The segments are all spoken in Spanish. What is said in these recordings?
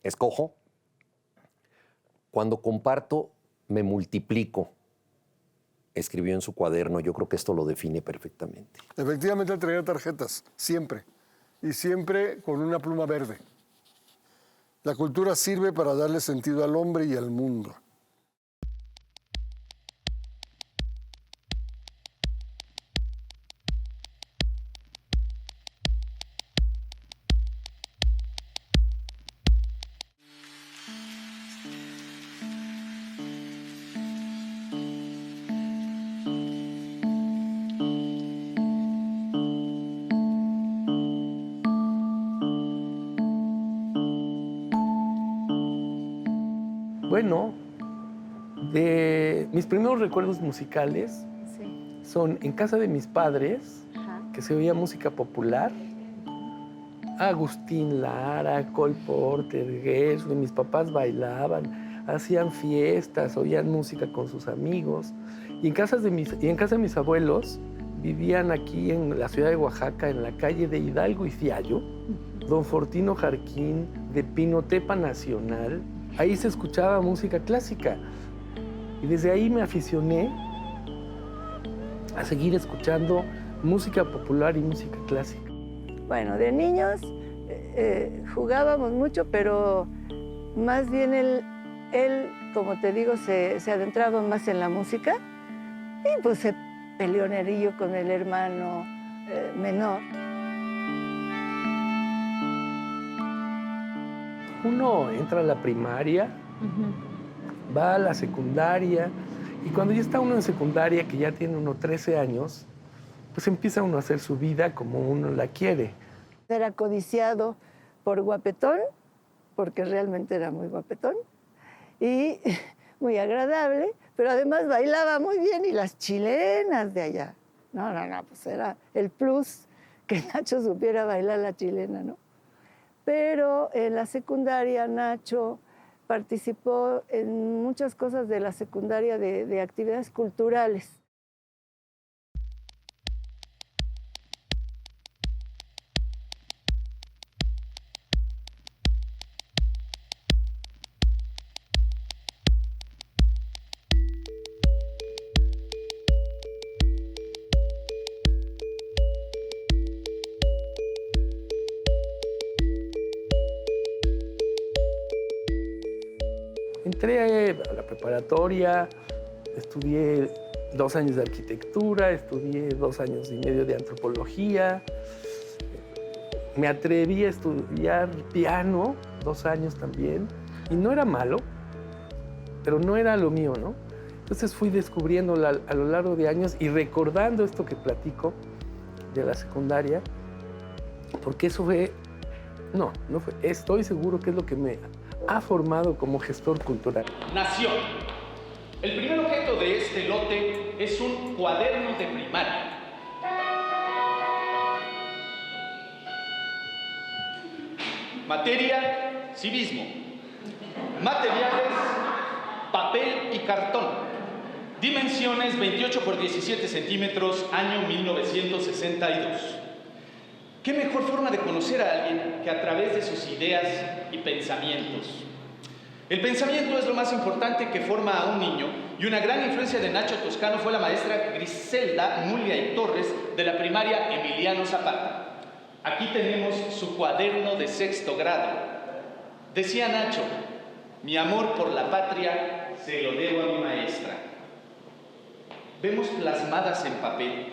escojo. Cuando comparto, me multiplico. Escribió en su cuaderno, yo creo que esto lo define perfectamente. Efectivamente traía tarjetas, siempre. Y siempre con una pluma verde. La cultura sirve para darle sentido al hombre y al mundo. Bueno, de mis primeros recuerdos musicales son en casa de mis padres, que se oía música popular. Agustín Lara, Cole Porter, Gershwin, mis papás bailaban, hacían fiestas, oían música con sus amigos. Y en casa de mis abuelos vivían aquí en la ciudad de Oaxaca, en la calle de Hidalgo y Fiallo, don Fortino Jarquín, de Pinotepa Nacional. Ahí se escuchaba música clásica. Y desde ahí me aficioné a seguir escuchando música popular y música clásica. Bueno, de niños jugábamos mucho, pero más bien él, como te digo, se adentraba más en la música y pues se peleonerillo con el hermano menor. Uno entra a la primaria, va a la secundaria, y cuando ya está uno en secundaria, que ya tiene uno 13 años, pues empieza uno a hacer su vida como uno la quiere. Era codiciado por guapetón, porque realmente era muy guapetón, y muy agradable, pero además bailaba muy bien, y las chilenas de allá. No, pues era el plus que Nacho supiera bailar la chilena, ¿no? Pero en la secundaria Nacho participó en muchas cosas de la secundaria de actividades culturales. Entré a la preparatoria, estudié 2 años de arquitectura, estudié 2 años y medio de antropología. Me atreví a estudiar piano 2 años también, y no era malo, pero no era lo mío, ¿no? Entonces fui descubriendo a lo largo de años y recordando esto que platico de la secundaria, porque eso fue, no fue, estoy seguro que es lo que me ha formado como gestor cultural. Nación. El primer objeto de este lote es un cuaderno de primaria. Materia, civismo. Materiales, papel y cartón. Dimensiones 28 por 17 centímetros, año 1962. ¿Qué mejor forma de conocer a alguien que a través de sus ideas y pensamientos? El pensamiento es lo más importante que forma a un niño, y una gran influencia de Nacho Toscano fue la maestra Griselda Mulia y Torres de la primaria Emiliano Zapata. Aquí tenemos su cuaderno de 6º grado. Decía Nacho: mi amor por la patria se lo debo a mi maestra. Vemos plasmadas en papel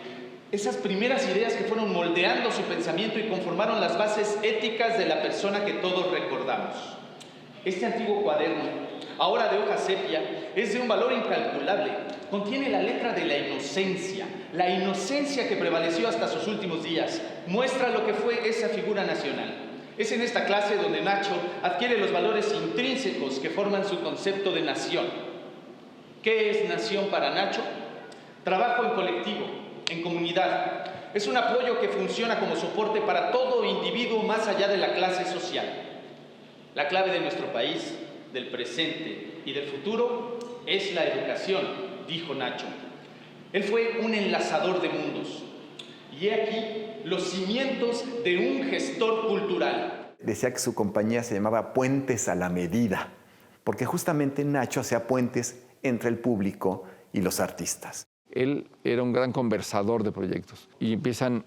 esas primeras ideas que fueron moldeando su pensamiento y conformaron las bases éticas de la persona que todos recordamos. Este antiguo cuaderno, ahora de hoja sepia, es de un valor incalculable. Contiene la letra de la inocencia que prevaleció hasta sus últimos días. Muestra lo que fue esa figura nacional. Es en esta clase donde Nacho adquiere los valores intrínsecos que forman su concepto de nación. ¿Qué es nación para Nacho? Trabajo en colectivo, en comunidad. Es un apoyo que funciona como soporte para todo individuo más allá de la clase social. La clave de nuestro país, del presente y del futuro es la educación, dijo Nacho. Él fue un enlazador de mundos. Y he aquí los cimientos de un gestor cultural. Decía que su compañía se llamaba Puentes a la Medida, porque justamente Nacho hacía puentes entre el público y los artistas. Él era un gran conversador de proyectos y empiezan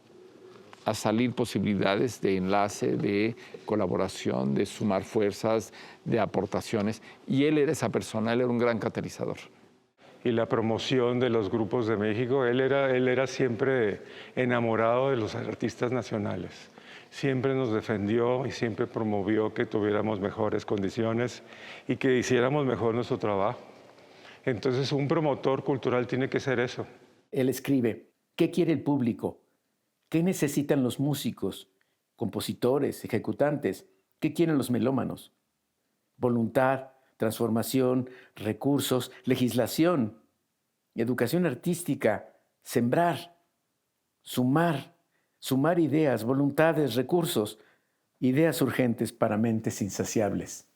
a salir posibilidades de enlace, de colaboración, de sumar fuerzas, de aportaciones. Y él era esa persona, él era un gran catalizador. Y la promoción de los grupos de México, él era siempre enamorado de los artistas nacionales. Siempre nos defendió y siempre promovió que tuviéramos mejores condiciones y que hiciéramos mejor nuestro trabajo. Entonces, un promotor cultural tiene que ser eso. Él escribe, ¿qué quiere el público? ¿Qué necesitan los músicos, compositores, ejecutantes? ¿Qué quieren los melómanos? Voluntad, transformación, recursos, legislación, educación artística, sembrar, sumar ideas, voluntades, recursos, ideas urgentes para mentes insaciables.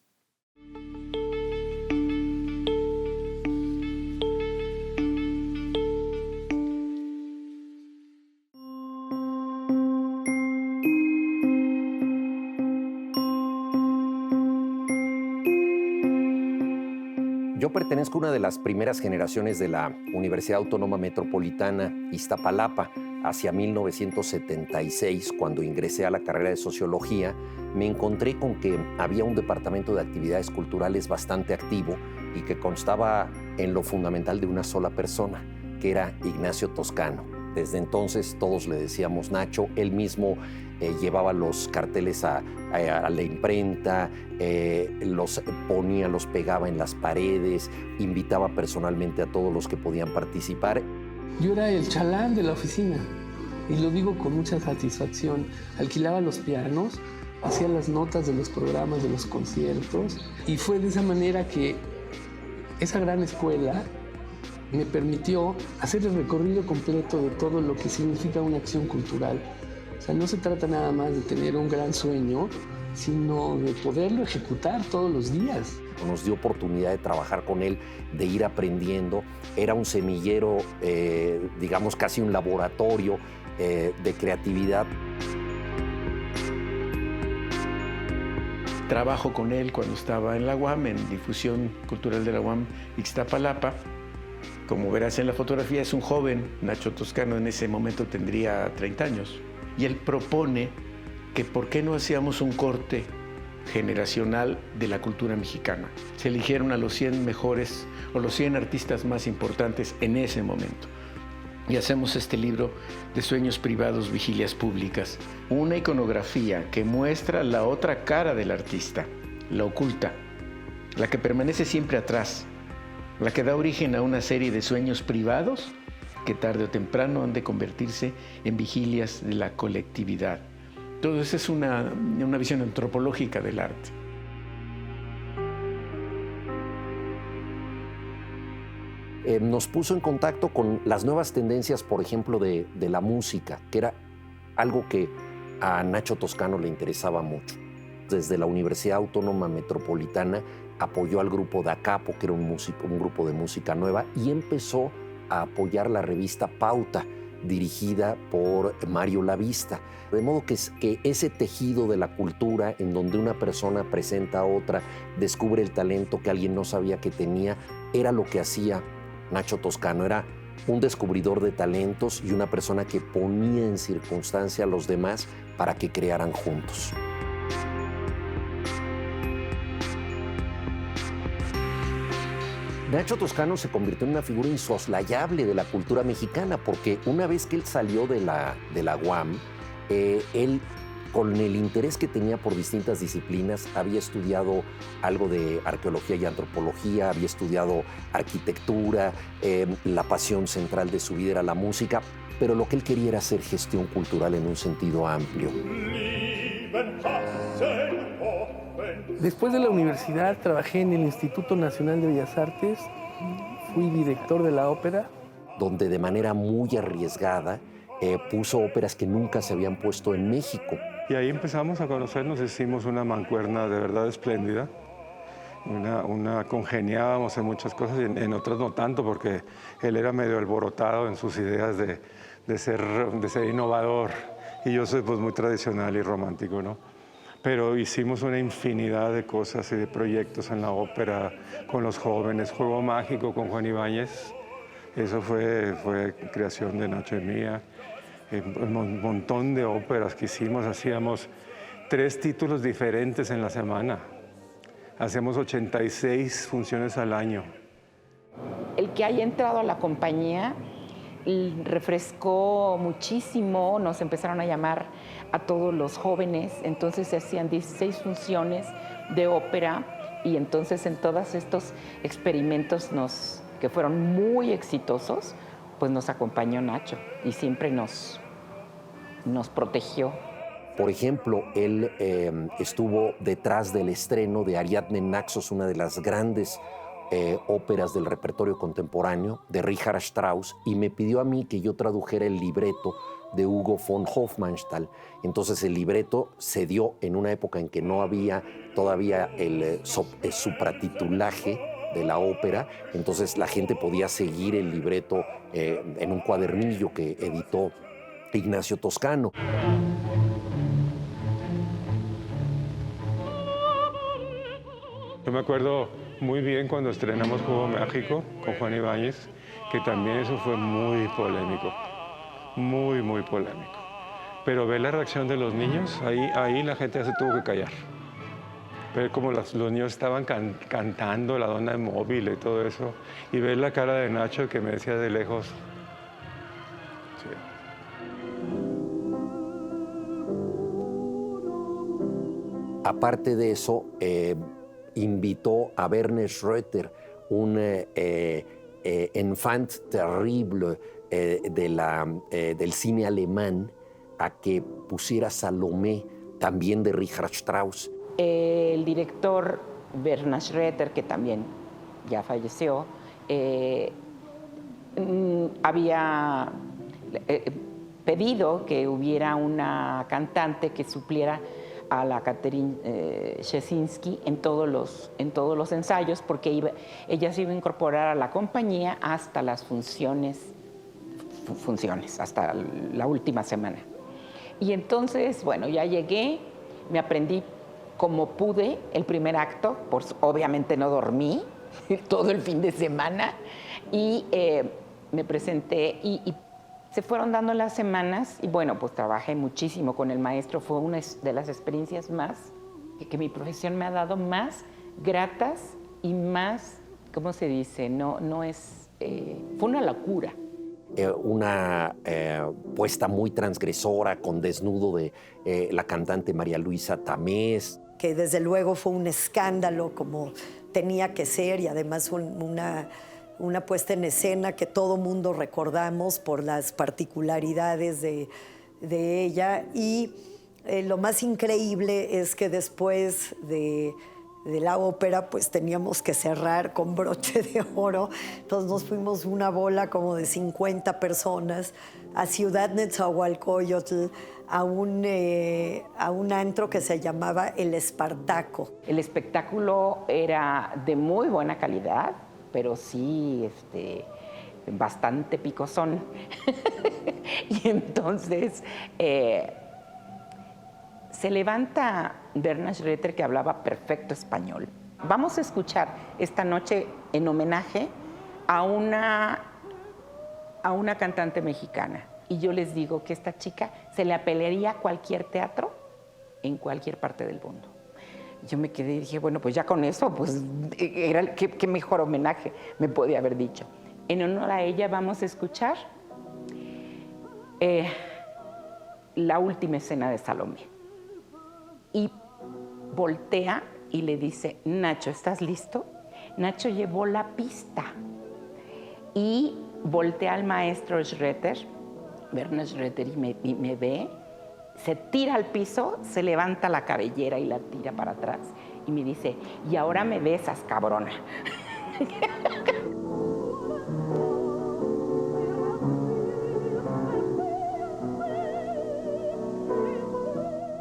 Yo pertenezco a una de las primeras generaciones de la Universidad Autónoma Metropolitana Iztapalapa. Hacia 1976, cuando ingresé a la carrera de Sociología, me encontré con que había un departamento de actividades culturales bastante activo y que constaba en lo fundamental de una sola persona, que era Ignacio Toscano. Desde entonces todos le decíamos Nacho. Él mismo llevaba los carteles a la imprenta, los ponía, los pegaba en las paredes, invitaba personalmente a todos los que podían participar. Yo era el chalán de la oficina y lo digo con mucha satisfacción. Alquilaba los pianos, hacía las notas de los programas, de los conciertos, y fue de esa manera que esa gran escuela me permitió hacer el recorrido completo de todo lo que significa una acción cultural. O sea, no se trata nada más de tener un gran sueño, sino de poderlo ejecutar todos los días. Nos dio oportunidad de trabajar con él, de ir aprendiendo. Era un semillero, digamos casi un laboratorio de creatividad. Trabajo con él cuando estaba en la UAM, en difusión cultural de la UAM Ixtapalapa. Como verás en la fotografía, es un joven, Nacho Toscano en ese momento tendría 30 años. Y él propone que por qué no hacíamos un corte generacional de la cultura mexicana. Se eligieron a los 100 mejores o los 100 artistas más importantes en ese momento. Y hacemos este libro de Sueños Privados, Vigilias Públicas. Una iconografía que muestra la otra cara del artista, la oculta, la que permanece siempre atrás, la que da origen a una serie de sueños privados que tarde o temprano han de convertirse en vigilias de la colectividad. Todo eso es una visión antropológica del arte. Nos puso en contacto con las nuevas tendencias, por ejemplo, de la música, que era algo que a Nacho Toscano le interesaba mucho. Desde la Universidad Autónoma Metropolitana apoyó al grupo Da Capo, que era un grupo de música nueva, y empezó a apoyar la revista Pauta, dirigida por Mario Lavista. De modo que ese tejido de la cultura, en donde una persona presenta a otra, descubre el talento que alguien no sabía que tenía, era lo que hacía Nacho Toscano. Era un descubridor de talentos y una persona que ponía en circunstancia a los demás para que crearan juntos. Nacho Toscano se convirtió en una figura insoslayable de la cultura mexicana, porque una vez que él salió de la UAM, él, con el interés que tenía por distintas disciplinas, había estudiado algo de arqueología y antropología, había estudiado arquitectura, la pasión central de su vida era la música, pero lo que él quería era hacer gestión cultural en un sentido amplio. Después de la universidad trabajé en el Instituto Nacional de Bellas Artes, fui director de la ópera. Donde de manera muy arriesgada puso óperas que nunca se habían puesto en México. Y ahí empezamos a conocernos, hicimos una mancuerna de verdad espléndida. Congeniábamos en muchas cosas y en otras no tanto, porque él era medio alborotado en sus ideas de ser innovador y yo soy pues muy tradicional y romántico, ¿no? pero hicimos una infinidad de cosas y de proyectos en la ópera con los jóvenes. Juego Mágico con Juan Ibáñez, eso fue creación de Nacho y mía. Un montón de óperas que hicimos, hacíamos 3 títulos diferentes en la semana. Hacemos 86 funciones al año. El que haya entrado a la compañía refrescó muchísimo, nos empezaron a llamar a todos los jóvenes, entonces se hacían 16 funciones de ópera y entonces en todos estos experimentos que fueron muy exitosos, pues nos acompañó Nacho y siempre nos protegió. Por ejemplo, él estuvo detrás del estreno de Ariadne en Naxos, una de las grandes óperas del repertorio contemporáneo de Richard Strauss, y me pidió a mí que yo tradujera el libreto de Hugo von Hofmannsthal. Entonces el libreto se dio en una época en que no había todavía el supratitulaje de la ópera, entonces la gente podía seguir el libreto en un cuadernillo que editó Ignacio Toscano. Yo me acuerdo muy bien cuando estrenamos Juego Mágico con Juan Ibáñez, que también eso fue muy polémico, muy, muy polémico. Pero ver la reacción de los niños, ahí la gente se tuvo que callar. Ver cómo los niños estaban cantando La Donna Móvil y todo eso, y ver la cara de Nacho que me decía de lejos. Sí. Aparte de eso, invitó a Werner Schröter, un enfant terrible del cine alemán, a que pusiera Salomé, también de Richard Strauss. El director Werner Schröter, que también ya falleció, había pedido que hubiera una cantante que supliera a la Catherine Szczecinski en todos los ensayos, porque ella se iba a incorporar a la compañía hasta las funciones, hasta la última semana. Y entonces, bueno, ya llegué, me aprendí como pude el primer acto, obviamente no dormí todo el fin de semana, y me presenté y se fueron dando las semanas y bueno, pues trabajé muchísimo con el maestro. Fue una de las experiencias más que mi profesión me ha dado, más gratas y más, ¿cómo se dice? Fue una locura. Una puesta muy transgresora con desnudo de la cantante María Luisa Tamés. Que desde luego fue un escándalo como tenía que ser, y además una puesta en escena que todo mundo recordamos por las particularidades de ella. Y lo más increíble es que después de la ópera, pues teníamos que cerrar con broche de oro. Entonces nos fuimos una bola como de 50 personas a Ciudad Nezahualcóyotl, a un antro que se llamaba El Espartaco. El espectáculo era de muy buena calidad, pero sí bastante picosón. Y entonces se levanta Werner Schröter, que hablaba perfecto español. Vamos a escuchar esta noche en homenaje a una cantante mexicana. Y yo les digo que esta chica se le apelearía a cualquier teatro en cualquier parte del mundo. Yo me quedé y dije, bueno, pues ya con eso, pues era qué mejor homenaje me podía haber dicho. En honor a ella vamos a escuchar la última escena de Salomé. Y voltea y le dice, Nacho, ¿estás listo? Nacho llevó la pista y voltea al maestro Schröter, Werner Schröter, y me ve, se tira al piso, se levanta la cabellera y la tira para atrás y me dice, y ahora me besas, cabrona.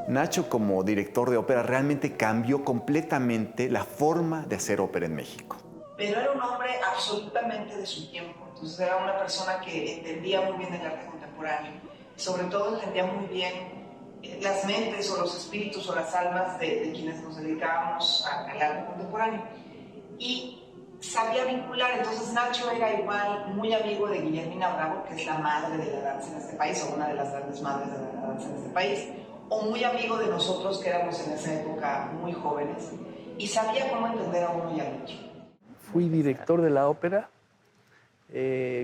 Nacho, como director de ópera, realmente cambió completamente la forma de hacer ópera en México. Pero era un hombre absolutamente de su tiempo. Entonces era una persona que entendía muy bien el arte contemporáneo. Sobre todo entendía muy bien las mentes o los espíritus o las almas de quienes nos dedicábamos al arte contemporáneo. Y sabía vincular, entonces Nacho era igual muy amigo de Guillermina Bravo, que es la madre de la danza en este país, o una de las grandes madres de la danza en este país, o muy amigo de nosotros que éramos en esa época muy jóvenes, y sabía cómo entender a uno y al otro. Fui director de la ópera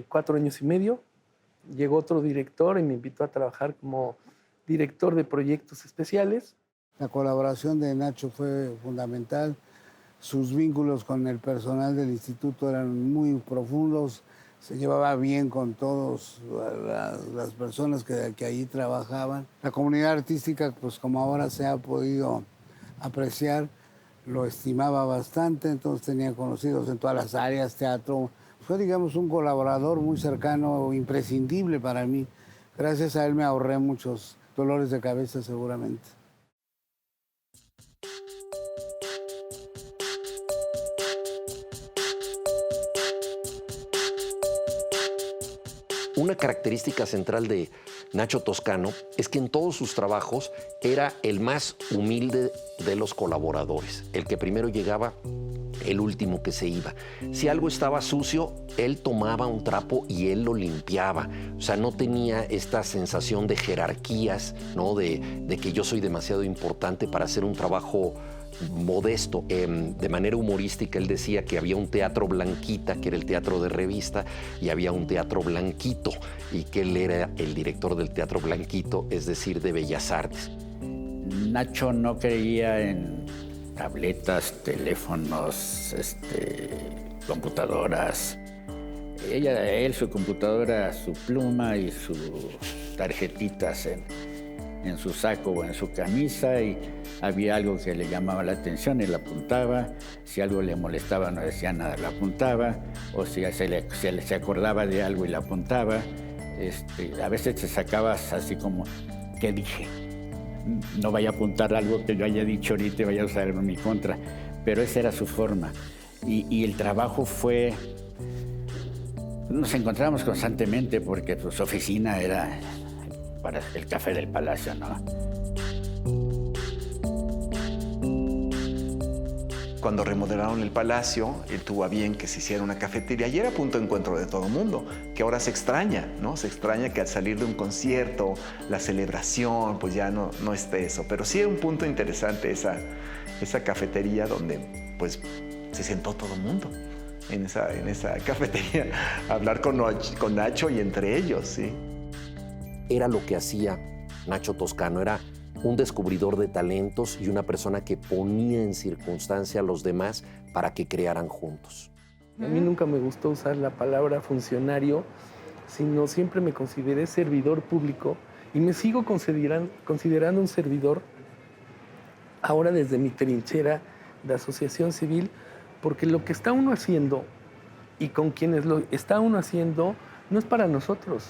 4 años y medio. Llegó otro director y me invitó a trabajar como director de proyectos especiales. La colaboración de Nacho fue fundamental. Sus vínculos con el personal del instituto eran muy profundos. Se llevaba bien con todas las personas que allí trabajaban. La comunidad artística, pues como ahora se ha podido apreciar, lo estimaba bastante, entonces tenía conocidos en todas las áreas, teatro. Fue, digamos, un colaborador muy cercano, imprescindible para mí. Gracias a él me ahorré muchos dolores de cabeza seguramente. Una característica central de Nacho Toscano es que en todos sus trabajos era el más humilde de los colaboradores, el que primero llegaba, el último que se iba. Si algo estaba sucio, él tomaba un trapo y él lo limpiaba. O sea, no tenía esta sensación de jerarquías, ¿no? De que yo soy demasiado importante para hacer un trabajo modesto. De manera humorística, él decía que había un teatro Blanquita, que era el teatro de revista, y había un teatro Blanquito, y que él era el director del teatro Blanquito, es decir, de Bellas Artes. Nacho no creía en tabletas, teléfonos, computadoras. Él, su computadora, su pluma y sus tarjetitas en su saco o en su camisa, y había algo que le llamaba la atención y la apuntaba. Si algo le molestaba no decía nada, la apuntaba. O si se acordaba de algo y la apuntaba. A veces te sacabas así como, ¿qué dije? No vaya a apuntar algo que yo haya dicho ahorita y vaya a usar en mi contra. Pero esa era su forma. Y el trabajo fue... Nos encontrábamos constantemente porque su oficina era para el Café del Palacio, ¿no? Cuando remodelaron el palacio, él tuvo a bien que se hiciera una cafetería y era punto de encuentro de todo el mundo, que ahora se extraña, ¿no? Se extraña que al salir de un concierto, la celebración, pues ya no esté eso. Pero sí era un punto interesante esa cafetería donde pues se sentó todo el mundo en esa cafetería a hablar con Nacho y entre ellos, sí. Era lo que hacía Nacho Toscano, era un descubridor de talentos y una persona que ponía en circunstancia a los demás para que crearan juntos. A mí nunca me gustó usar la palabra funcionario, sino siempre me consideré servidor público y me sigo considerando un servidor ahora desde mi trinchera de asociación civil, porque lo que está uno haciendo y con quienes lo está uno haciendo no es para nosotros,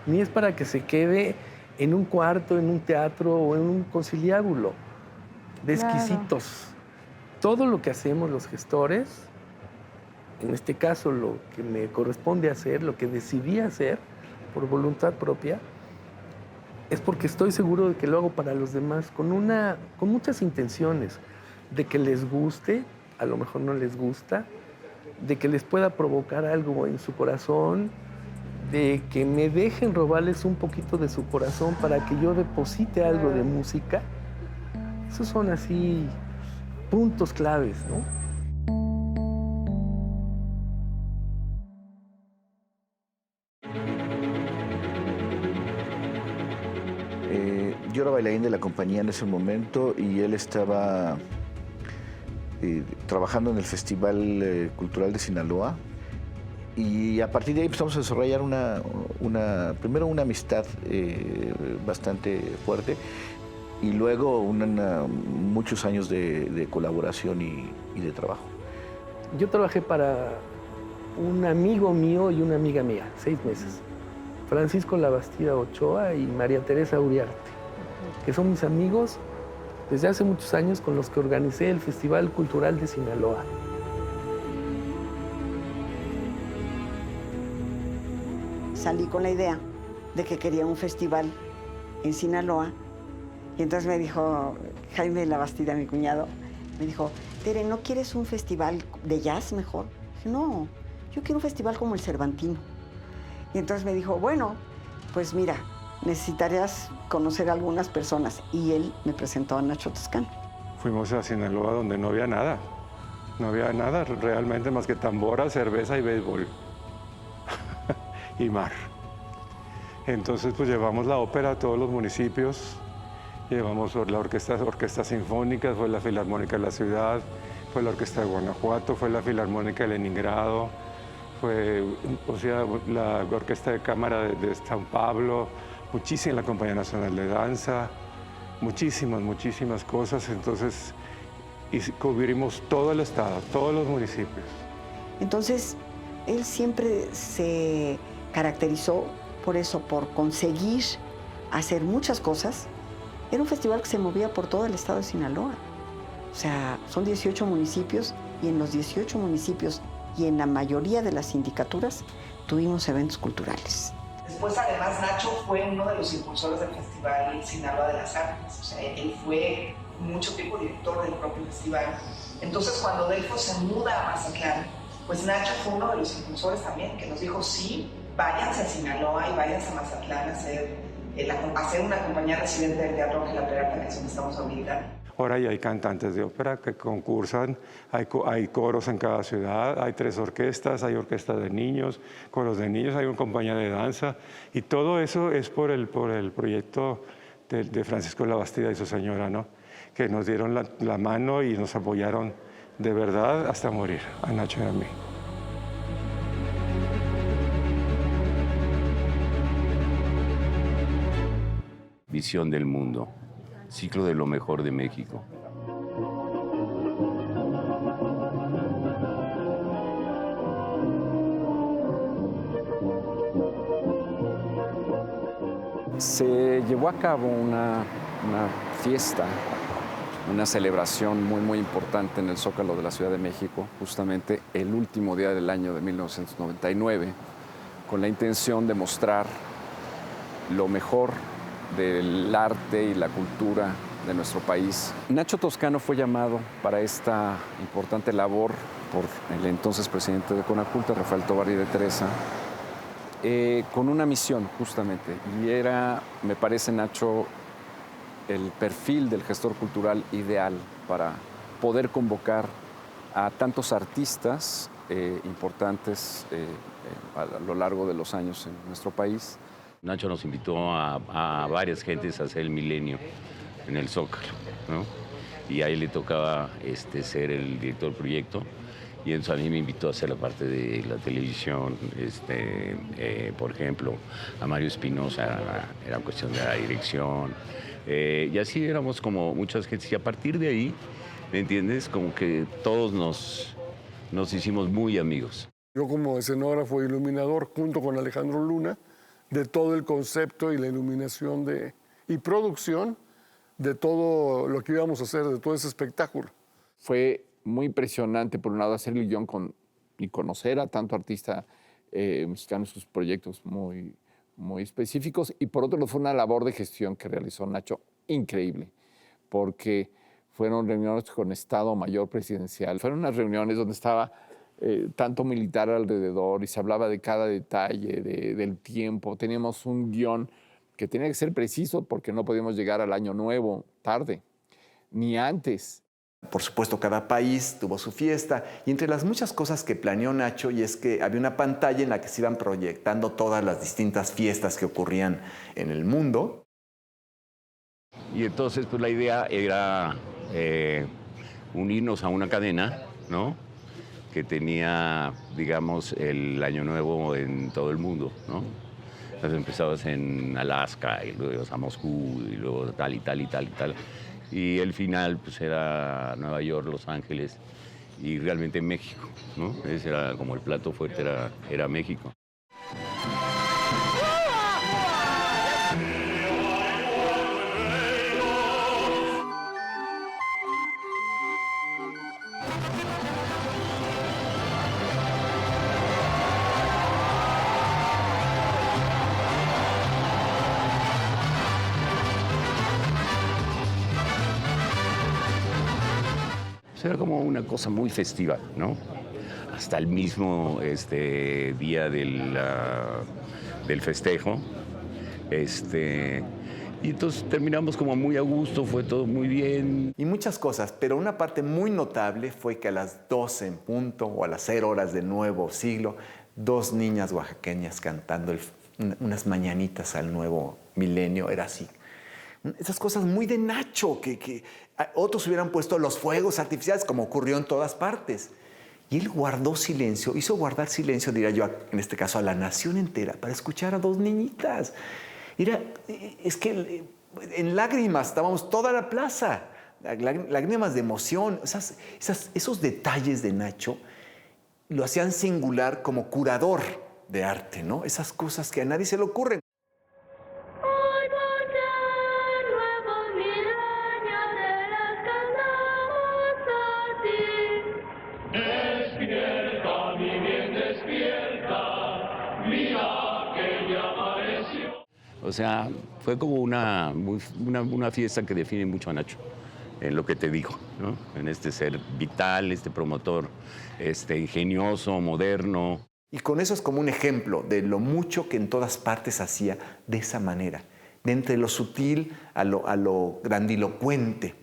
ni es para que se quede en un cuarto, en un teatro o en un conciliábulo de exquisitos. Claro. Todo lo que hacemos los gestores, en este caso lo que me corresponde hacer, lo que decidí hacer por voluntad propia, es porque estoy seguro de que lo hago para los demás con muchas intenciones, de que les guste, a lo mejor no les gusta, de que les pueda provocar algo en su corazón, de que me dejen robarles un poquito de su corazón para que yo deposite algo de música. Esos son así puntos claves, ¿no? Yo era bailarín de la compañía en ese momento y él estaba trabajando en el Festival Cultural de Sinaloa. Y a partir de ahí empezamos a desarrollar primero una amistad bastante fuerte y luego muchos años de colaboración y de trabajo. Yo trabajé para un amigo mío y una amiga mía, 6 meses. Francisco Labastida Ochoa y María Teresa Uriarte, que son mis amigos desde hace muchos años con los que organicé el Festival Cultural de Sinaloa. Salí con la idea de que quería un festival en Sinaloa Y entonces me dijo Jaime Labastida, mi cuñado, me dijo, Tere, ¿no quieres un festival de jazz mejor? Dije, no, yo quiero un festival como el Cervantino. Y entonces me dijo, bueno, pues mira, necesitarías conocer a algunas personas. Y él me presentó a Nacho Toscano. Fuimos a Sinaloa donde no había nada. No había nada realmente más que tambora, cerveza y béisbol. Y mar. Entonces pues llevamos la ópera a todos los municipios. Llevamos la orquesta sinfónica, fue la Filarmónica de la Ciudad, fue la Orquesta de Guanajuato, fue la Filarmónica de Leningrado, fue la Orquesta de Cámara de San Pablo, muchísima la Compañía Nacional de Danza, muchísimas cosas. Entonces, cubrimos todo el estado, todos los municipios. Entonces, él siempre se caracterizó por eso, por conseguir hacer muchas cosas. Era un festival que se movía por todo el estado de Sinaloa. O sea, son 18 municipios y en los 18 municipios y en la mayoría de las sindicaturas tuvimos eventos culturales. Después, además, Nacho fue uno de los impulsores del Festival Sinaloa de las Artes. O sea, él fue mucho tiempo director del propio festival. Entonces, cuando Delfos se muda a Mazatlán, pues Nacho fue uno de los impulsores también, que nos dijo, sí, váyanse a Sinaloa y váyanse a Mazatlán a hacer una compañía residente del Teatro Ángela Peralta, que es donde estamos ahorita. Ahora ya hay cantantes de ópera que concursan, hay coros en cada ciudad, hay 3 orquestas, hay orquestas de niños, coros de niños, hay una compañía de danza, y todo eso es por el proyecto de Francisco Labastida y su señora, ¿no? Que nos dieron la mano y nos apoyaron de verdad hasta morir, a Nacho y a mí. Visión del mundo, ciclo de lo mejor de México. Se llevó a cabo una fiesta, una celebración muy importante en el Zócalo de la Ciudad de México, justamente el último día del año de 1999, con la intención de mostrar lo mejor del arte y la cultura de nuestro país. Nacho Toscano fue llamado para esta importante labor por el entonces presidente de Conaculta, Rafael Tovar y de Teresa, con una misión justamente, y era, me parece, Nacho, el perfil del gestor cultural ideal para poder convocar a tantos artistas importantes a lo largo de los años en nuestro país. Nacho nos invitó a varias gentes a hacer el milenio en el Zócalo, ¿no? Y a él le tocaba ser el director del proyecto, y entonces a mí me invitó a hacer la parte de la televisión, por ejemplo, a Mario Espinosa, era cuestión de la dirección, y así éramos como muchas gentes, y a partir de ahí, ¿me entiendes? Como que todos nos hicimos muy amigos. Yo como escenógrafo e iluminador, junto con Alejandro Luna, de todo el concepto y la iluminación y producción de todo lo que íbamos a hacer, de todo ese espectáculo. Fue muy impresionante, por un lado, hacer el guión y conocer a tanto artista mexicano, sus proyectos muy específicos, y por otro lado fue una labor de gestión que realizó Nacho increíble, porque fueron reuniones con Estado Mayor Presidencial, fueron unas reuniones donde estaba tanto militar alrededor y se hablaba de cada detalle, del tiempo. Teníamos un guión que tenía que ser preciso porque no podíamos llegar al Año Nuevo tarde, ni antes. Por supuesto, cada país tuvo su fiesta, y entre las muchas cosas que planeó Nacho, y es que había una pantalla en la que se iban proyectando todas las distintas fiestas que ocurrían en el mundo. Y entonces pues la idea era unirnos a una cadena, ¿no?, que tenía, digamos, el Año Nuevo en todo el mundo, ¿no? Entonces empezabas en Alaska, y luego ibas a Moscú, y luego tal y tal y tal y tal. Y el final pues era Nueva York, Los Ángeles y realmente México, ¿no? Ese era como el plato fuerte, era México. pues era como una cosa muy festiva, ¿no? Hasta el mismo día del festejo. Y entonces terminamos como muy a gusto, fue todo muy bien. Y muchas cosas, pero una parte muy notable fue que a las 12 en punto o a las 0 horas del nuevo siglo, 2 niñas oaxaqueñas cantando unas mañanitas al nuevo milenio, era así. Esas cosas muy de Nacho, que otros hubieran puesto los fuegos artificiales, como ocurrió en todas partes. Y él guardó silencio, hizo guardar silencio, diría yo, en este caso a la nación entera, para escuchar a 2 niñitas. Es que en lágrimas estábamos toda la plaza, lágrimas de emoción. Esos detalles de Nacho lo hacían singular como curador de arte, ¿no? Esas cosas que a nadie se le ocurren. Despierta, mi bien, despierta, mira que ya amaneció. O sea, fue como una fiesta que define mucho a Nacho, en lo que te digo, ¿no? En este ser vital, promotor, ingenioso, moderno. Y con eso es como un ejemplo de lo mucho que en todas partes hacía de esa manera, de entre lo sutil a lo grandilocuente.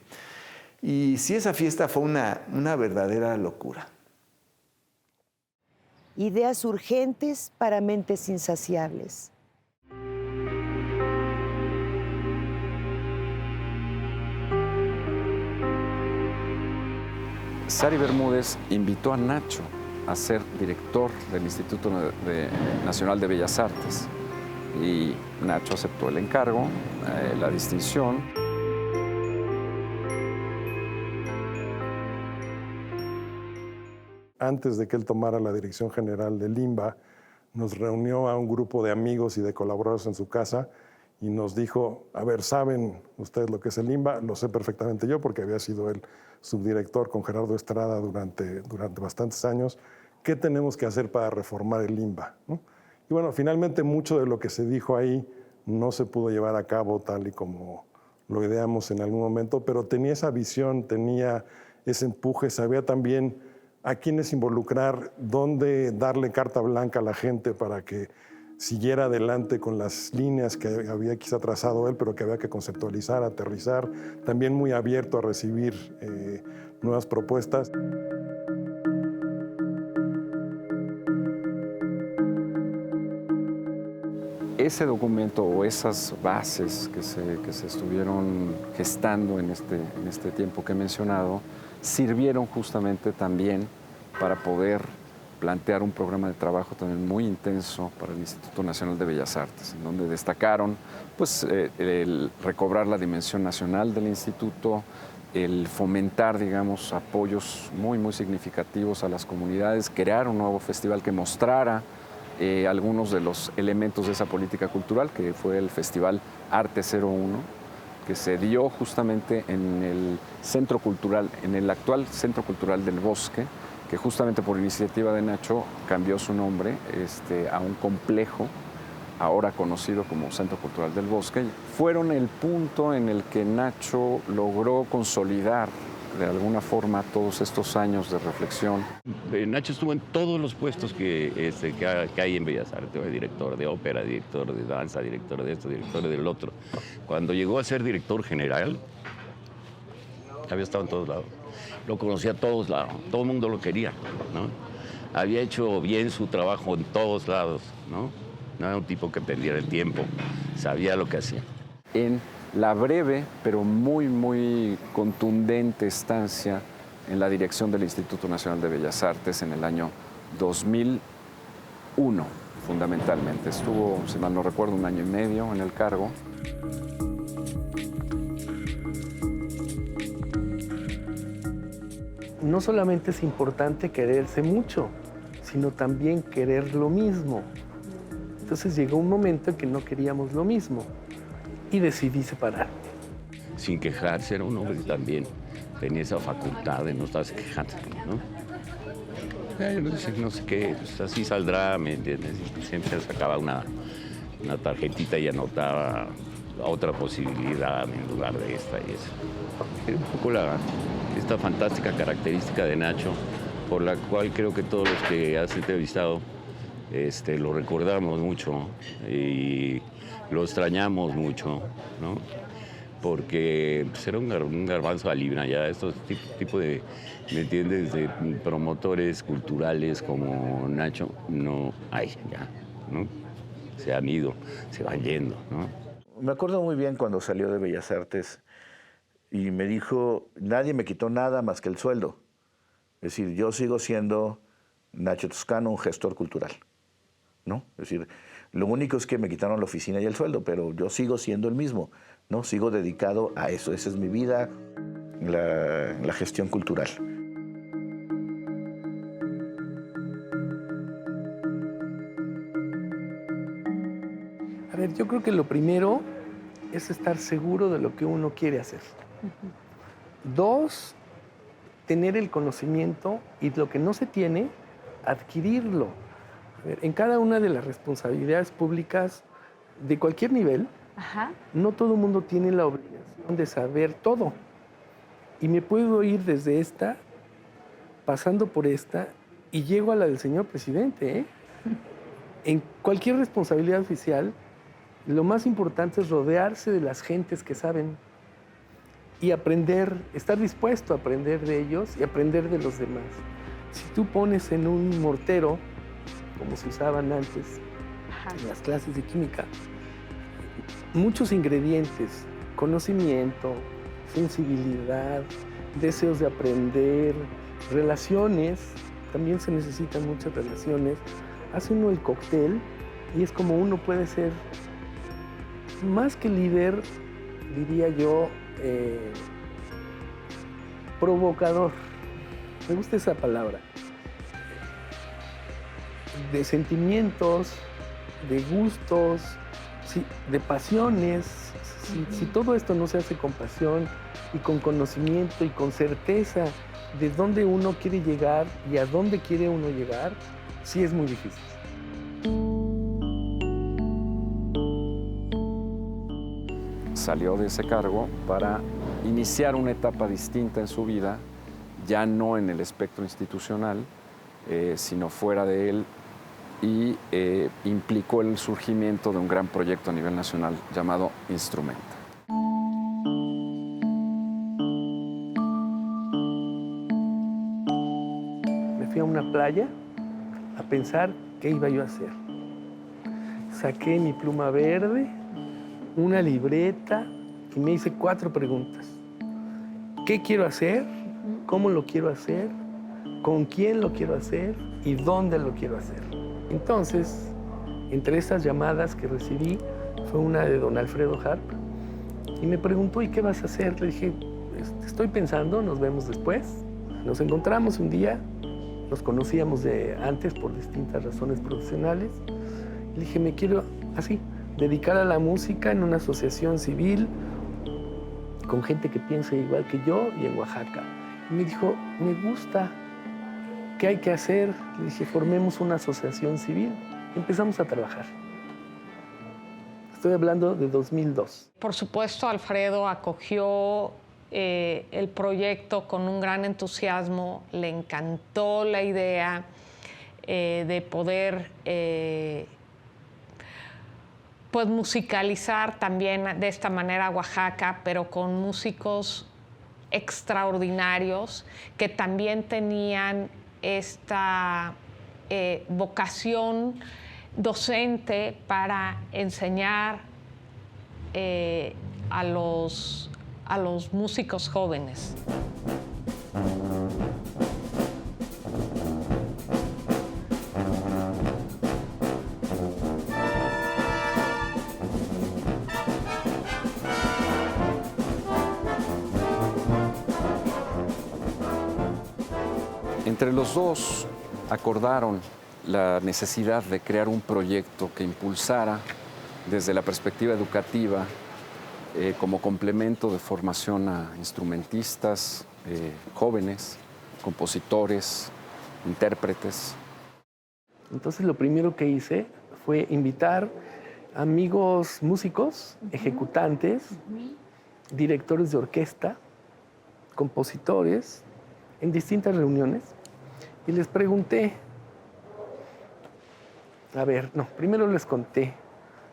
Y sí, esa fiesta fue una verdadera locura. Ideas urgentes para mentes insaciables. Sari Bermúdez invitó a Nacho a ser director del Instituto Nacional de Bellas Artes y Nacho aceptó el encargo, la distinción. Antes de que él tomara la dirección general del INBA, nos reunió a un grupo de amigos y de colaboradores en su casa y nos dijo, a ver, ¿saben ustedes lo que es el INBA? Lo sé perfectamente yo porque había sido el subdirector con Gerardo Estrada durante bastantes años. ¿Qué tenemos que hacer para reformar el INBA? ¿No? Y bueno, finalmente mucho de lo que se dijo ahí no se pudo llevar a cabo tal y como lo ideamos en algún momento, pero tenía esa visión, tenía ese empuje, sabía también a quiénes involucrar, dónde darle carta blanca a la gente para que siguiera adelante con las líneas que había quizá trazado él, pero que había que conceptualizar, aterrizar, también muy abierto a recibir nuevas propuestas. Ese documento o esas bases que se estuvieron gestando en este tiempo que he mencionado sirvieron justamente también para poder plantear un programa de trabajo también muy intenso para el Instituto Nacional de Bellas Artes, en donde destacaron pues, el recobrar la dimensión nacional del instituto, el fomentar, digamos, apoyos muy significativos a las comunidades, crear un nuevo festival que mostrara algunos de los elementos de esa política cultural, que fue el Festival Arte 01, que se dio justamente en el Centro Cultural, en el actual Centro Cultural del Bosque, que justamente por iniciativa de Nacho cambió su nombre a un complejo, ahora conocido como Centro Cultural del Bosque. Fueron el punto en el que Nacho logró consolidar de alguna forma todos estos años de reflexión. Nacho estuvo en todos los puestos que hay en Bellas Artes, director de ópera, director de danza, director de esto, director del otro. Cuando llegó a ser director general, había estado en todos lados. Lo conocía a todos lados, todo el mundo lo quería, ¿no? Había hecho bien su trabajo en todos lados, ¿no? No era un tipo que perdiera el tiempo, sabía lo que hacía. En la breve, pero muy contundente estancia en la dirección del Instituto Nacional de Bellas Artes en el año 2001, fundamentalmente. Estuvo, si mal no recuerdo, 1 año y medio en el cargo. No solamente es importante quererse mucho, sino también querer lo mismo. Entonces llegó un momento en que no queríamos lo mismo y decidí separar. Sin quejarse, era un hombre que también tenía esa facultad de no estarse quejando, ¿no? No sé qué, pues así saldrá, ¿me entiendes? Siempre sacaba una tarjetita y anotaba otra posibilidad en lugar de esta y esa. Era un poco esta fantástica característica de Nacho, por la cual creo que todos los que has entrevistado lo recordamos mucho y lo extrañamos mucho, ¿no? Porque pues, era un garbanzo a libra ya, estos tipo de, ¿me entiendes?, de promotores culturales como Nacho, no hay ya, ¿no? Se han ido, se van yendo, ¿no? Me acuerdo muy bien cuando salió de Bellas Artes y me dijo, nadie me quitó nada más que el sueldo. Es decir, yo sigo siendo Nacho Toscano, un gestor cultural, ¿no? Es decir, lo único es que me quitaron la oficina y el sueldo, pero yo sigo siendo el mismo, ¿no? Sigo dedicado a eso, esa es mi vida, la gestión cultural. A ver, yo creo que lo primero es estar seguro de lo que uno quiere hacer. 2, tener el conocimiento y lo que no se tiene, adquirirlo. A ver, en cada una de las responsabilidades públicas de cualquier nivel, no todo el mundo tiene la obligación de saber todo. Y me puedo ir desde esta, pasando por esta, y llego a la del señor presidente, ¿eh? En cualquier responsabilidad oficial, lo más importante es rodearse de las gentes que saben y aprender, estar dispuesto a aprender de ellos y aprender de los demás. Si tú pones en un mortero, como se usaban antes en las clases de química, muchos ingredientes, conocimiento, sensibilidad, deseos de aprender, relaciones, también se necesitan muchas relaciones. Hace uno el cóctel y es como uno puede ser, más que líder, diría yo, provocador. Me gusta esa palabra. De sentimientos, de gustos, sí, de pasiones. Si todo esto no se hace con pasión y con conocimiento y con certeza de dónde uno quiere llegar y a dónde quiere uno llegar, sí es muy difícil. Salió de ese cargo para iniciar una etapa distinta en su vida, ya no en el espectro institucional, sino fuera de él, y implicó el surgimiento de un gran proyecto a nivel nacional llamado Instrumenta. Me fui a una playa a pensar qué iba yo a hacer. Saqué mi pluma verde, una libreta y me hice 4 preguntas. ¿Qué quiero hacer? ¿Cómo lo quiero hacer? ¿Con quién lo quiero hacer? ¿Y dónde lo quiero hacer? Entonces, entre estas llamadas que recibí, fue una de don Alfredo Harp, y me preguntó, ¿y qué vas a hacer? Le dije, estoy pensando, nos vemos después. Nos encontramos un día, nos conocíamos de antes por distintas razones profesionales. Le dije, me quiero, así, dedicar a la música en una asociación civil con gente que piensa igual que yo y en Oaxaca. Y me dijo, me gusta. ¿Qué hay que hacer? Le dije, formemos una asociación civil. Empezamos a trabajar. Estoy hablando de 2002. Por supuesto, Alfredo acogió el proyecto con un gran entusiasmo. Le encantó la idea de poder pues musicalizar también de esta manera Oaxaca, pero con músicos extraordinarios que también tenían esta vocación docente para enseñar a los músicos jóvenes. Entre los dos acordaron la necesidad de crear un proyecto que impulsara desde la perspectiva educativa como complemento de formación a instrumentistas jóvenes, compositores, intérpretes. Entonces lo primero que hice fue invitar amigos músicos, ejecutantes, directores de orquesta, compositores en distintas reuniones y les pregunté, primero les conté,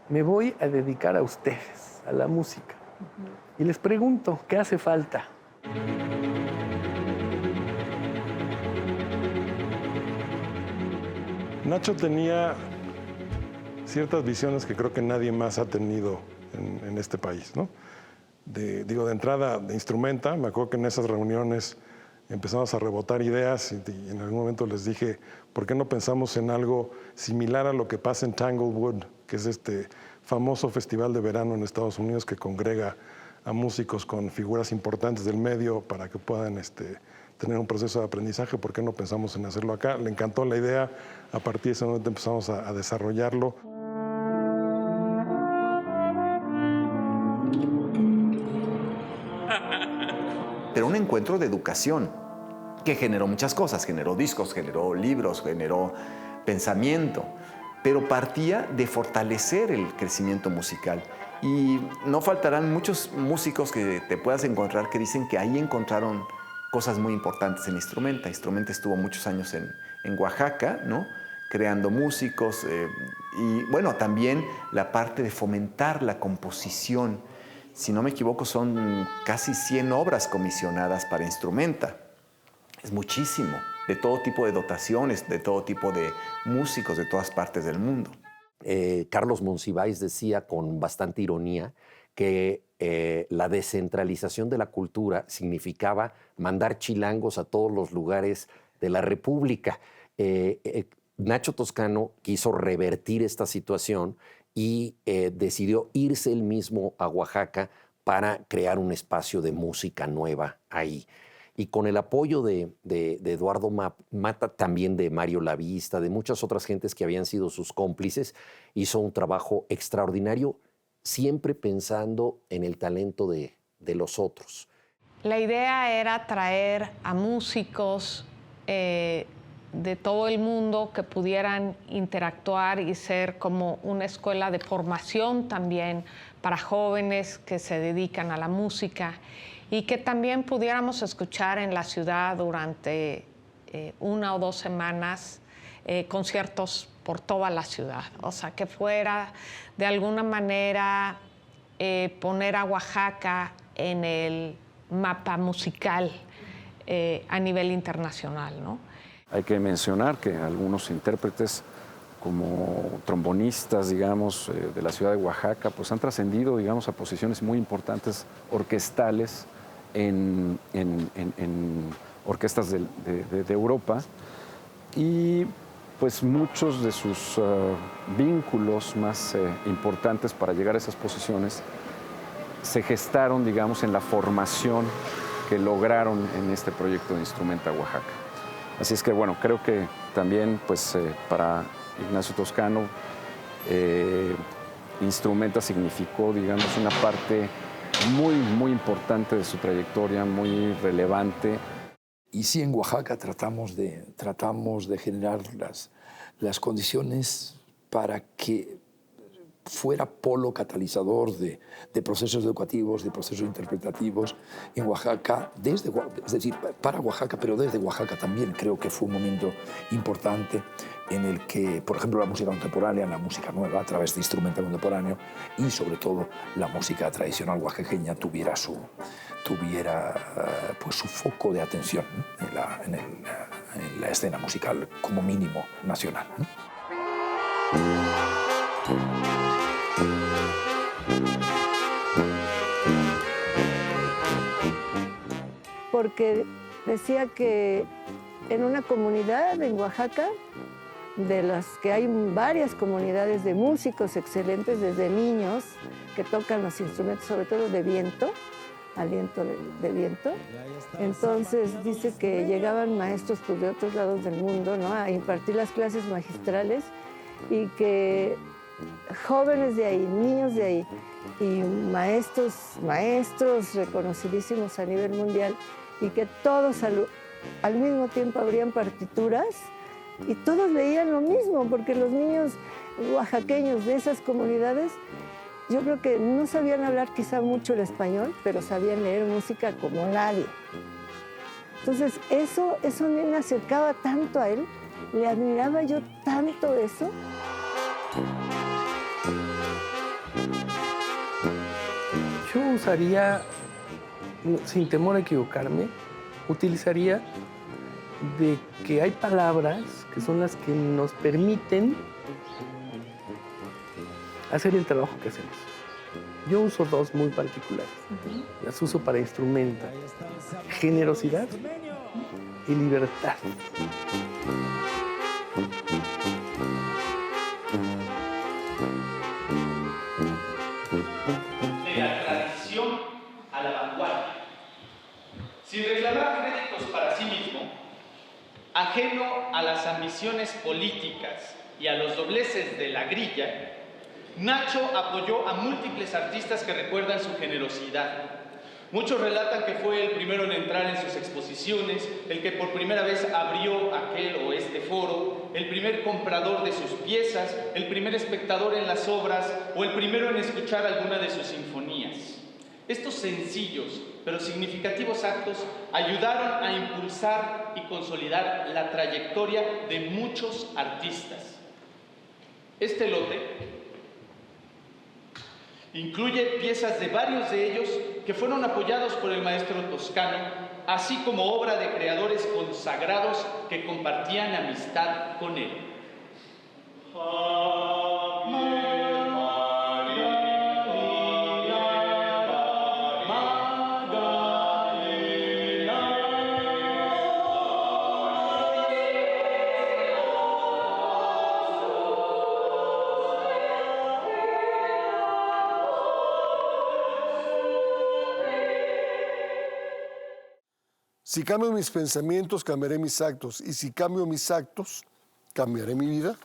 me voy a dedicar a ustedes, a la música. Y les pregunto, ¿qué hace falta? Nacho tenía ciertas visiones que creo que nadie más ha tenido en este país, ¿no? De entrada, de instrumenta, me acuerdo que en esas reuniones empezamos a rebotar ideas y en algún momento les dije, ¿por qué no pensamos en algo similar a lo que pasa en Tanglewood, que es este famoso festival de verano en Estados Unidos que congrega a músicos con figuras importantes del medio para que puedan tener un proceso de aprendizaje? ¿Por qué no pensamos en hacerlo acá? Le encantó la idea, a partir de ese momento empezamos a desarrollarlo. Pero un encuentro de educación que generó muchas cosas, generó discos, generó libros, generó pensamiento, pero partía de fortalecer el crecimiento musical. Y no faltarán muchos músicos que te puedas encontrar que dicen que ahí encontraron cosas muy importantes en Instrumenta. Instrumenta estuvo muchos años en Oaxaca, ¿no? Creando músicos y bueno, también la parte de fomentar la composición. Si no me equivoco, son casi 100 obras comisionadas para Instrumenta. Es muchísimo, de todo tipo de dotaciones, de todo tipo de músicos de todas partes del mundo. Carlos Monsiváis decía con bastante ironía que la descentralización de la cultura significaba mandar chilangos a todos los lugares de la República. Nacho Toscano quiso revertir esta situación y decidió irse él mismo a Oaxaca para crear un espacio de música nueva ahí. Y con el apoyo de Eduardo Mata, también de Mario Lavista, de muchas otras gentes que habían sido sus cómplices, hizo un trabajo extraordinario, siempre pensando en el talento de los otros. La idea era traer a músicos de todo el mundo que pudieran interactuar y ser como una escuela de formación también para jóvenes que se dedican a la música y que también pudiéramos escuchar en la ciudad durante 1 o 2 semanas conciertos por toda la ciudad. O sea, que fuera de alguna manera poner a Oaxaca en el mapa musical a nivel internacional, ¿no? Hay que mencionar que algunos intérpretes como trombonistas, digamos, de la ciudad de Oaxaca, pues han trascendido, digamos, a posiciones muy importantes orquestales en orquestas de Europa y pues muchos de sus vínculos más importantes para llegar a esas posiciones se gestaron, digamos, en la formación que lograron en este proyecto de Instrumenta Oaxaca. Así es que, bueno, creo que también, pues, para Ignacio Toscano, Instrumenta significó, digamos, una parte muy, muy importante de su trayectoria, muy relevante. Y sí, en Oaxaca tratamos de generar las condiciones para que fuera polo catalizador de procesos educativos, de procesos interpretativos en Oaxaca, es decir, para Oaxaca, pero desde Oaxaca también. Creo que fue un momento importante en el que, por ejemplo, la música contemporánea, la música nueva a través de Instrumenta contemporáneo y, sobre todo, la música tradicional oaxaqueña tuviera pues, su foco de atención, ¿no? en la escena musical, como mínimo, nacional, ¿no? Porque decía que en una comunidad en Oaxaca, de las que hay varias comunidades de músicos excelentes desde niños que tocan los instrumentos, sobre todo de viento, aliento de viento. Entonces dice que llegaban maestros pues, de otros lados del mundo, ¿no?, a impartir las clases magistrales y que jóvenes de ahí, niños de ahí y maestros reconocidísimos a nivel mundial y que todos al mismo tiempo abrían partituras y todos leían lo mismo, porque los niños oaxaqueños de esas comunidades yo creo que no sabían hablar quizá mucho el español, pero sabían leer música como nadie. Entonces, eso a mí me acercaba tanto a él, le admiraba yo tanto eso. Yo usaría, sin temor a equivocarme, utilizaría de que hay palabras que son las que nos permiten hacer el trabajo que hacemos. Yo uso dos muy particulares. Las uso para instrumento. Generosidad y libertad. De la tradición a la vanguardia. Sin reclamar créditos para sí mismo, ajeno a las ambiciones políticas y a los dobleces de la grilla, Nacho apoyó a múltiples artistas que recuerdan su generosidad. Muchos relatan que fue el primero en entrar en sus exposiciones, el que por primera vez abrió aquel o este foro, el primer comprador de sus piezas, el primer espectador en las obras o el primero en escuchar alguna de sus sinfonías. Estos sencillos pero significativos actos ayudaron a impulsar y consolidar la trayectoria de muchos artistas. Este lote incluye piezas de varios de ellos que fueron apoyados por el maestro Toscano, así como obra de creadores consagrados que compartían amistad con él. Si cambio mis pensamientos, cambiaré mis actos. Y si cambio mis actos, cambiaré mi vida.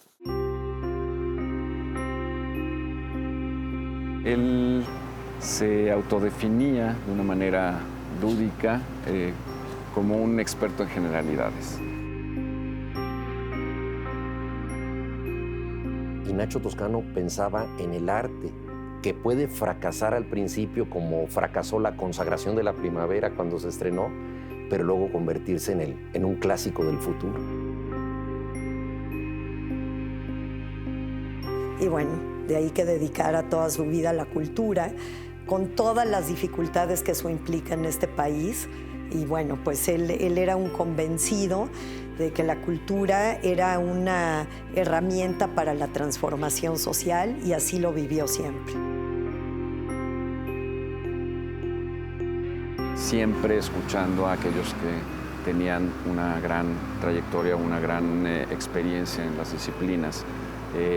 Él se autodefinía de una manera lúdica como un experto en generalidades. Y Nacho Toscano pensaba en el arte, que puede fracasar al principio como fracasó la consagración de la primavera cuando se estrenó, pero luego convertirse en un clásico del futuro. Y bueno, de ahí que dedicara toda su vida a la cultura, con todas las dificultades que eso implica en este país. Y bueno, pues él era un convencido de que la cultura era una herramienta para la transformación social y así lo vivió siempre. Siempre escuchando a aquellos que tenían una gran trayectoria, una gran experiencia en las disciplinas.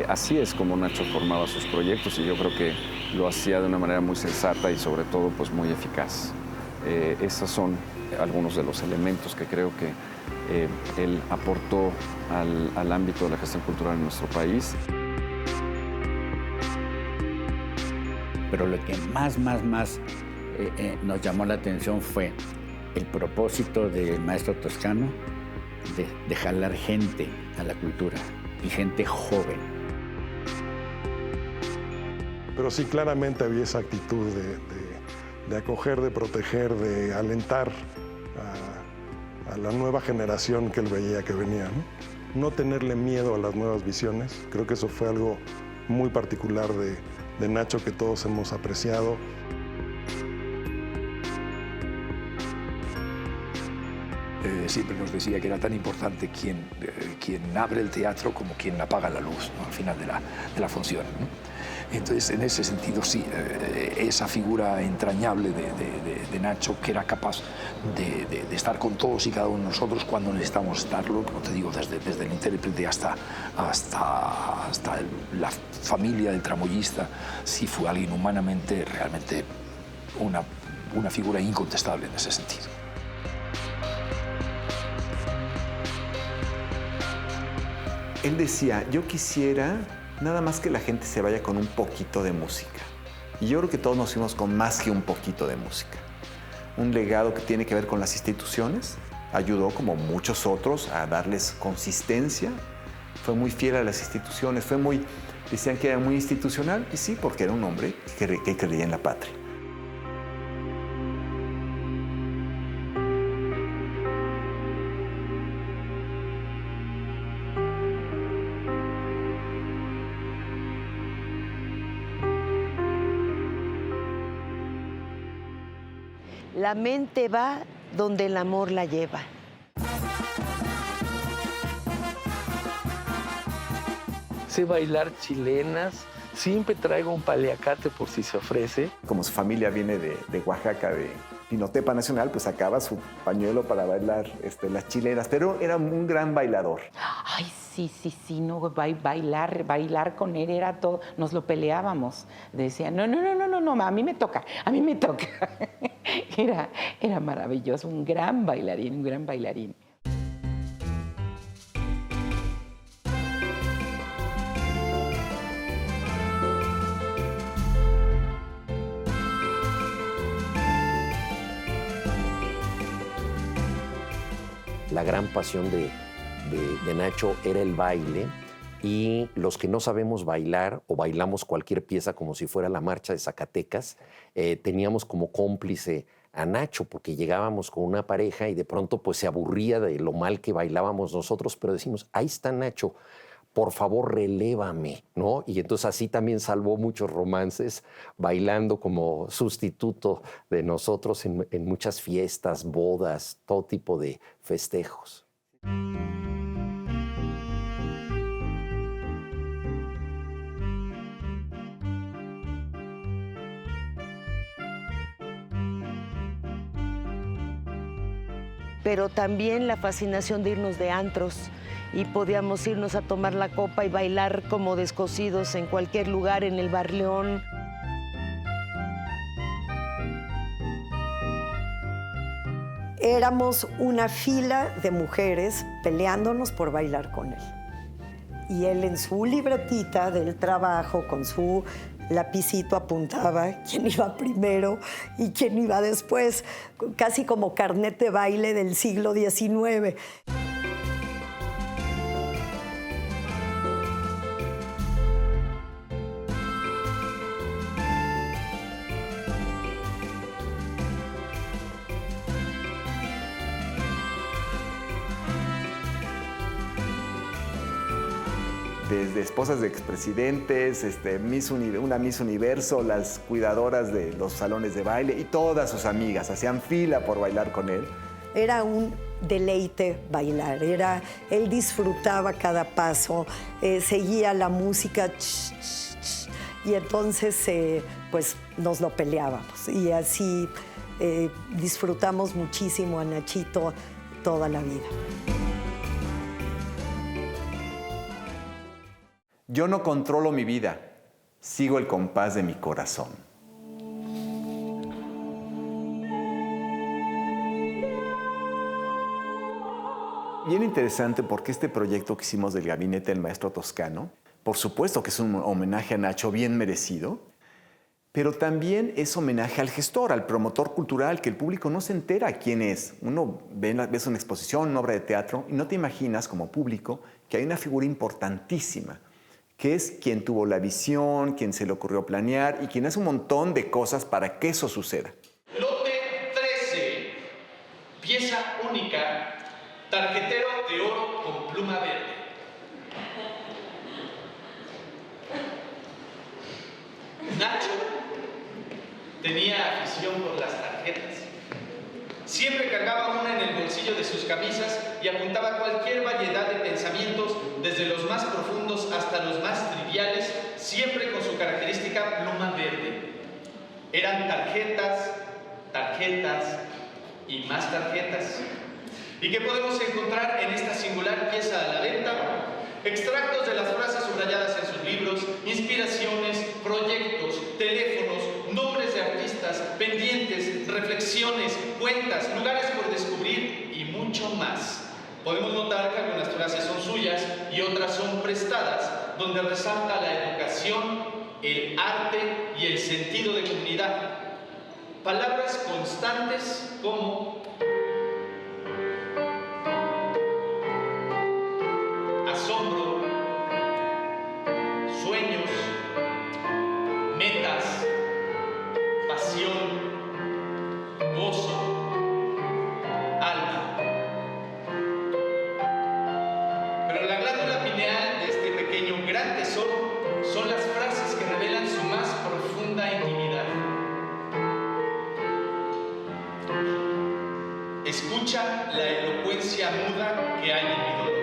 Así es como Nacho formaba sus proyectos y yo creo que lo hacía de una manera muy sensata y sobre todo pues muy eficaz. Esos son algunos de los elementos que creo que él aportó al ámbito de la gestión cultural en nuestro país. Pero lo que más nos llamó la atención fue el propósito del maestro Toscano de jalar gente a la cultura y gente joven. Pero sí, claramente había esa actitud de acoger, de proteger, de alentar a la nueva generación que él veía que venía, ¿no? No tenerle miedo a las nuevas visiones. Creo que eso fue algo muy particular de Nacho que todos hemos apreciado. Siempre nos decía que era tan importante quien abre el teatro como quien apaga la luz, ¿no? Al final de la función, ¿no? Entonces, en ese sentido, sí, esa figura entrañable de Nacho, que era capaz de estar con todos y cada uno de nosotros cuando necesitamos estarlo, como te digo, desde el intérprete hasta la familia del tramoyista, sí fue alguien humanamente, realmente, una figura incontestable en ese sentido. Él decía, yo quisiera nada más que la gente se vaya con un poquito de música. Y yo creo que todos nos fuimos con más que un poquito de música. Un legado que tiene que ver con las instituciones. Ayudó, como muchos otros, a darles consistencia fue muy fiel a las instituciones, decían que era muy institucional, y sí, porque era un hombre que creía en la patria. La mente va donde el amor la lleva. Sé bailar chilenas, siempre traigo un paliacate por si se ofrece. Como su familia viene de Oaxaca, de Pinotepa Nacional, pues sacaba su pañuelo para bailar las chilenas, pero era un gran bailador. Ay, sí, no, bailar con él era todo, nos lo peleábamos. Decía, no, a mí me toca. Era maravilloso, un gran bailarín. La gran pasión de Nacho era el baile, y los que no sabemos bailar o bailamos cualquier pieza como si fuera la marcha de Zacatecas, teníamos como cómplice a Nacho, porque llegábamos con una pareja y de pronto pues se aburría de lo mal que bailábamos nosotros, pero decimos, ahí está Nacho, por favor relévame, ¿no? Y entonces así también salvó muchos romances, bailando como sustituto de nosotros en muchas fiestas, bodas, todo tipo de festejos. Pero también la fascinación de irnos de antros, y podíamos irnos a tomar la copa y bailar como descosidos en cualquier lugar en el Bar León. Éramos una fila de mujeres peleándonos por bailar con él. Y él en su libretita del trabajo, con su lapicito, apuntaba quién iba primero y quién iba después, casi como carnet de baile del siglo XIX. Desde esposas de expresidentes, una Miss Universo, las cuidadoras de los salones de baile y todas sus amigas hacían fila por bailar con él. Era un deleite bailar, él disfrutaba cada paso, seguía la música, y entonces pues nos lo peleábamos. Y así disfrutamos muchísimo a Nachito toda la vida. Yo no controlo mi vida, sigo el compás de mi corazón. Bien interesante porque este proyecto que hicimos del Gabinete del Maestro Toscano, por supuesto que es un homenaje a Nacho bien merecido, pero también es homenaje al gestor, al promotor cultural, que el público no se entera quién es. Uno ves una exposición, una obra de teatro, y no te imaginas como público que hay una figura importantísima, que es quien tuvo la visión, quien se le ocurrió planear y quien hace un montón de cosas para que eso suceda. Lote 13, pieza única, tarjetero de oro con pluma verde. Nacho tenía afición por las tarjetas. Siempre cargaba una en el bolsillo de sus camisas y apuntaba cualquier variedad de pensamientos, desde los más profundos hasta los más triviales, siempre con su característica pluma verde. Eran tarjetas, tarjetas y más tarjetas. ¿Y qué podemos encontrar en esta singular pieza a la venta? Extractos de las frases subrayadas en sus libros, inspiraciones, proyectos, teléfonos, nombres de artistas, pendientes, reflexiones, cuentas, lugares por descubrir y mucho más. Podemos notar que algunas frases son suyas y otras son prestadas, donde resalta la educación, el arte y el sentido de comunidad. Palabras constantes como asombro, gran tesoro son las frases que revelan su más profunda intimidad. Escucha la elocuencia muda que hay en mi dolor.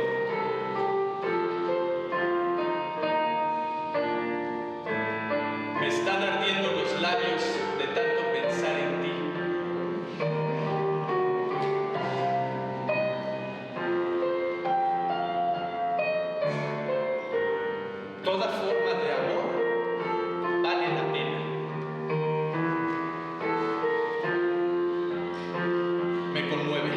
Me están ardiendo los labios de tanto pensar en ti. Toda forma de amor vale la pena. Me conmueve.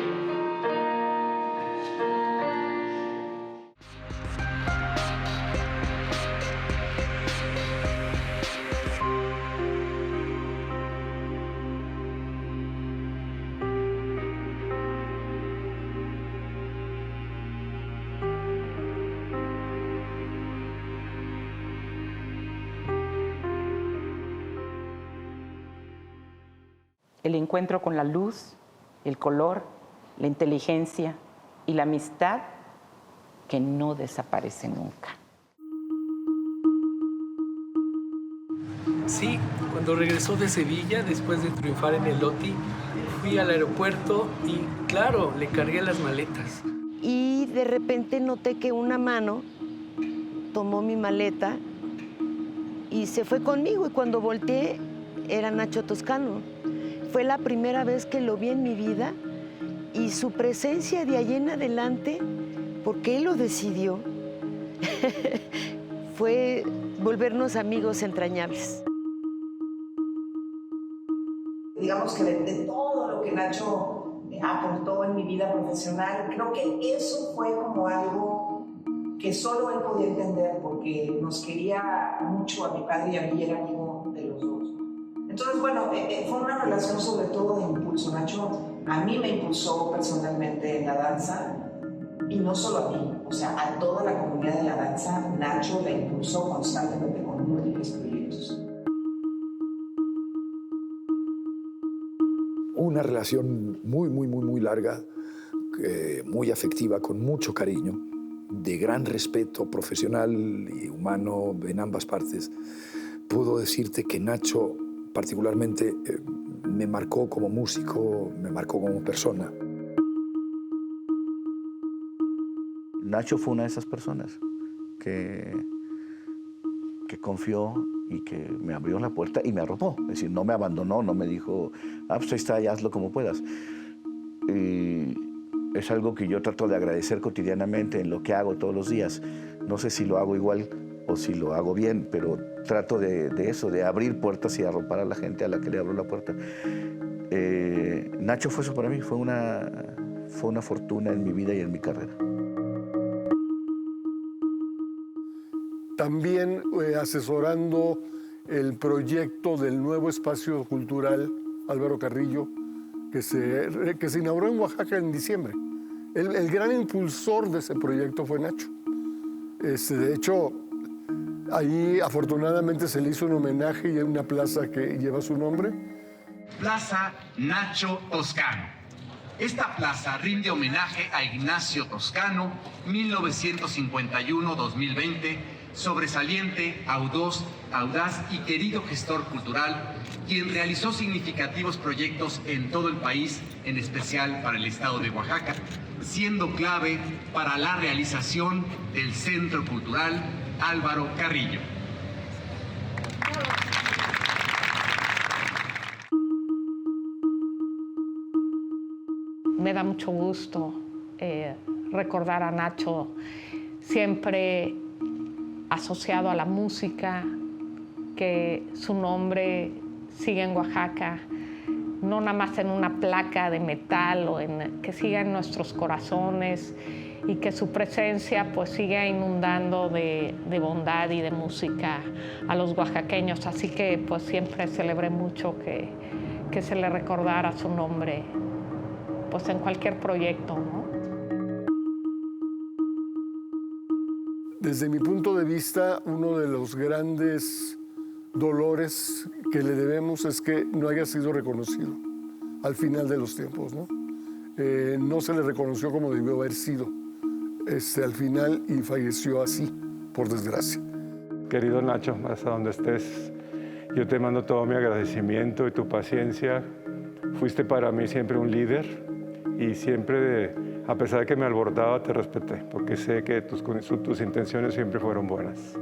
El encuentro con la luz, el color, la inteligencia y la amistad que no desaparece nunca. Sí, cuando regresó de Sevilla, después de triunfar en el Loti, fui al aeropuerto y, claro, le cargué las maletas. Y de repente noté que una mano tomó mi maleta y se fue conmigo. Y cuando volteé, era Nacho Toscano. Fue la primera vez que lo vi en mi vida y su presencia de ahí en adelante, porque él lo decidió, fue volvernos amigos entrañables. Digamos que de todo lo que Nacho aportó en mi vida profesional, creo que eso fue como algo que solo él podía entender, porque nos quería mucho a mi padre y a mí, era amigo de los dos. Entonces, bueno, fue una relación sobre todo de impulso. Nacho a mí me impulsó personalmente en la danza, y no solo a mí, o sea, a toda la comunidad de la danza. Nacho la impulsó constantemente con múltiples proyectos. Una relación muy larga, muy afectiva, con mucho cariño, de gran respeto profesional y humano en ambas partes. Puedo decirte que Nacho particularmente me marcó como músico, me marcó como persona. Nacho fue una de esas personas que confió y que me abrió la puerta y me arropó. Es decir, no me abandonó, no me dijo, pues ahí está, y hazlo como puedas. Y es algo que yo trato de agradecer cotidianamente en lo que hago todos los días. No sé si lo hago igual o si lo hago bien, pero trato de eso, de abrir puertas y arropar a la gente a la que le abro la puerta. Nacho fue eso para mí, fue una fortuna en mi vida y en mi carrera. También asesorando el proyecto del nuevo espacio cultural Álvaro Carrillo, que se inauguró en Oaxaca en diciembre. El gran impulsor de ese proyecto fue Nacho. De hecho, ahí afortunadamente se le hizo un homenaje y hay una plaza que lleva su nombre. Plaza Nacho Toscano. Esta plaza rinde homenaje a Ignacio Toscano, 1951-2020, sobresaliente, audaz y querido gestor cultural, quien realizó significativos proyectos en todo el país, en especial para el estado de Oaxaca, siendo clave para la realización del Centro Cultural Álvaro Carrillo. Me da mucho gusto recordar a Nacho, siempre asociado a la música, que su nombre sigue en Oaxaca, no nada más en una placa de metal, que siga en nuestros corazones y que su presencia pues siga inundando de bondad y de música a los oaxaqueños. Así que pues siempre celebré mucho que se le recordara su nombre pues en cualquier proyecto, ¿no? Desde mi punto de vista, uno de los grandes dolores que le debemos es que no haya sido reconocido al final de los tiempos, ¿no? No se le reconoció como debió haber sido al final y falleció así, por desgracia. querido Nacho, hasta donde estés, yo te mando todo mi agradecimiento y tu paciencia. Fuiste para mí siempre un líder y siempre, a pesar de que me alborotaba, te respeté, porque sé que tus intenciones siempre fueron buenas.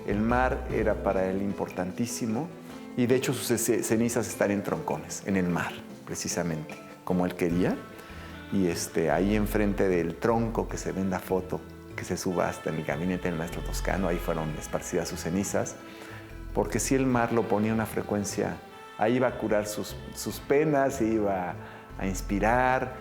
El mar era para él importantísimo y de hecho sus cenizas están en troncones, en el mar, precisamente, como él quería. Y ahí enfrente del tronco que se ve en la foto, que se subasta en el gabinete del maestro Toscano, ahí fueron esparcidas sus cenizas, porque si el mar lo ponía a una frecuencia, ahí iba a curar sus penas, iba a inspirar.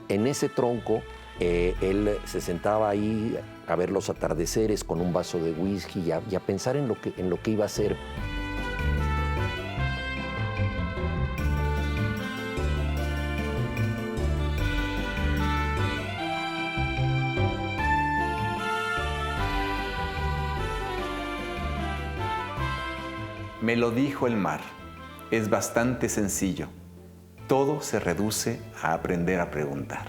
En ese tronco, él se sentaba ahí a ver los atardeceres con un vaso de whisky y a pensar en lo que iba a hacer. Me lo dijo el mar, es bastante sencillo. Todo se reduce a aprender a preguntar.